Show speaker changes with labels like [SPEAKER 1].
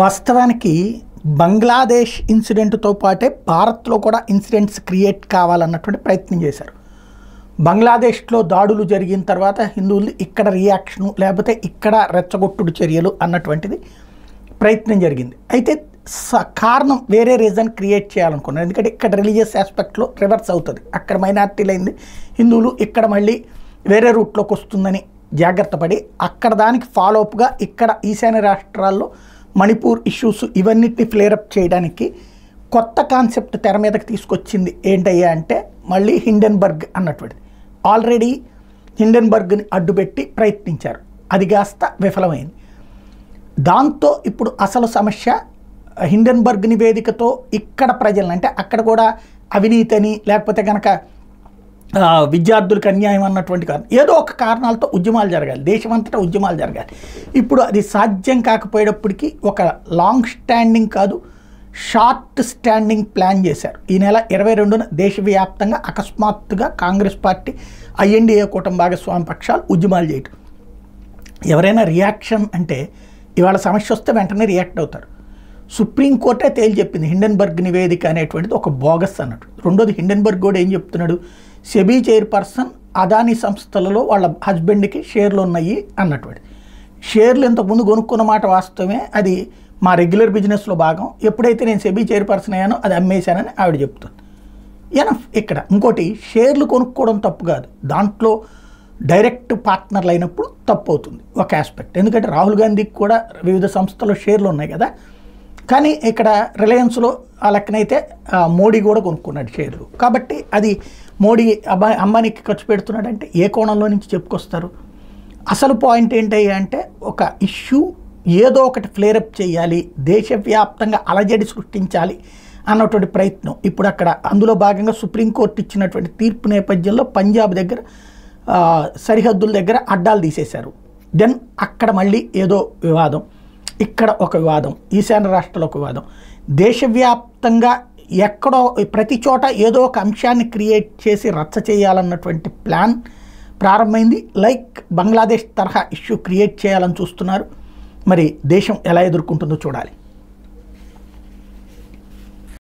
[SPEAKER 1] వాస్తవానికి బంగ్లాదేశ్ ఇన్సిడెంట్తో పాటే భారత్లో కూడా ఇన్సిడెంట్స్ క్రియేట్ కావాలన్నటువంటి ప్రయత్నం చేశారు. బంగ్లాదేశ్లో దాడులు జరిగిన తర్వాత హిందువులు ఇక్కడ రియాక్షను లేకపోతే ఇక్కడ రెచ్చగొట్టుడు చర్యలు అన్నటువంటిది ప్రయత్నం జరిగింది. అయితే కారణం వేరే రీజన్ క్రియేట్ చేయాలనుకున్నారు. ఎందుకంటే ఇక్కడ రిలీజియస్ ఆస్పెక్ట్లో రివర్స్ అవుతుంది. అక్కడ మైనారిటీలు అయింది హిందువులు, ఇక్కడ మళ్ళీ వేరే రూట్లోకి వస్తుందని జాగ్రత్త పడి అక్కడ దానికి ఫాలోఅప్గా ఇక్కడ ఈశాన్య రాష్ట్రాల్లో మణిపూర్ ఇష్యూస్ ఇవన్నిటిని ఫ్లేరప్ చేయడానికి కొత్త కాన్సెప్ట్ తెర మీదకి తీసుకొచ్చింది ఏంటయ్యా అంటే మళ్ళీ హిండెన్బర్గ్ అన్నటువంటిది. ఆల్రెడీ హిండెన్బర్గ్ని అడ్డుపెట్టి ప్రయత్నించారు, అది కాస్త విఫలమైంది. దాంతో ఇప్పుడు అసలు సమస్య హిండెన్బర్గ్ నివేదికతో ఇక్కడ ప్రజలను, అంటే అక్కడ కూడా అవినీతి అని లేకపోతే కనుక విద్యార్థులకు అన్యాయం అన్నటువంటి కారణం ఏదో ఒక కారణాలతో ఉద్యమాలు జరగాలి, దేశమంతటా ఉద్యమాలు జరగాలి. ఇప్పుడు అది సాధ్యం కాకపోయేటప్పటికీ ఒక లాంగ్ స్టాండింగ్ కాదు, షార్ట్ స్టాండింగ్ ప్లాన్ చేశారు. ఈ నెల 22న దేశవ్యాప్తంగా అకస్మాత్తుగా కాంగ్రెస్ పార్టీ ఐఎన్డీఏ కూటమి భాగస్వామి పక్షాలు ఉద్యమాలు చేయటం. ఎవరైనా రియాక్షన్ అంటే ఇవాళ సమస్య వస్తే వెంటనే రియాక్ట్ అవుతారు. సుప్రీంకోర్టే తేల్చి చెప్పింది హిండెన్బర్గ్ నివేదిక అనేటువంటిది ఒక బోగస్ అన్నట్టు. రెండోది హిండెన్బర్గ్ కూడా ఏం చెప్తున్నాడు, సెబీ చైర్పర్సన్ అదానీ సంస్థలలో వాళ్ళ హస్బెండ్కి షేర్లు ఉన్నాయి అన్నటువంటి. షేర్లు ఇంతకుముందు కొనుక్కున్న మాట వాస్తవమే, అది మా రెగ్యులర్ బిజినెస్లో భాగం. ఎప్పుడైతే నేను సెబీ చైర్పర్సన్ అయ్యానో అది అమ్మేశానని ఆవిడ చెప్తుంది. ఎనఫ్. ఇక్కడ ఇంకోటి, షేర్లు కొనుక్కోవడం తప్పు కాదు, దాంట్లో డైరెక్ట్ పార్ట్నర్లు అయినప్పుడు తప్పు అవుతుంది ఒక ఆస్పెక్ట్. ఎందుకంటే రాహుల్ గాంధీకి కూడా వివిధ సంస్థల్లో షేర్లు ఉన్నాయి కదా. కానీ ఇక్కడ రిలయన్స్లో ఆ లెక్కనైతే మోడీ కూడా కొనుక్కున్నాడు షేర్లు. కాబట్టి అది మోడీ అంబానీకి ఖర్చు పెడుతున్నాడంటే ఏ కోణంలో నుంచి చెప్పుకొస్తారు? అసలు పాయింట్ ఏంటి అంటే ఒక ఇష్యూ ఏదో ఒకటి ఫ్లేరప్ చేయాలి, దేశవ్యాప్తంగా అలజడి సృష్టించాలి అన్నటువంటి ప్రయత్నం ఇప్పుడు అక్కడ. అందులో భాగంగా సుప్రీంకోర్టు ఇచ్చినటువంటి తీర్పు నేపథ్యంలో పంజాబ్ దగ్గర సరిహద్దుల దగ్గర అడ్డాలు తీసేశారు. దెన్ అక్కడ మళ్ళీ ఏదో వివాదం, ఇక్కడ ఒక వివాదం, ఈశాన్య రాష్ట్రాల్లో ఒక వివాదం. దేశవ్యాప్తంగా ఎక్కడో ప్రతి చోట ఏదో ఒక అంశాన్ని క్రియేట్ చేసి రచ్చ చేయాలన్నటువంటి ప్లాన్ ప్రారంభమైంది. లైక్ బంగ్లాదేశ్ తరహా ఇష్యూ క్రియేట్ చేయాలని చూస్తున్నారు. మరి దేశం ఎలా ఎదుర్కొంటుందో చూడాలి.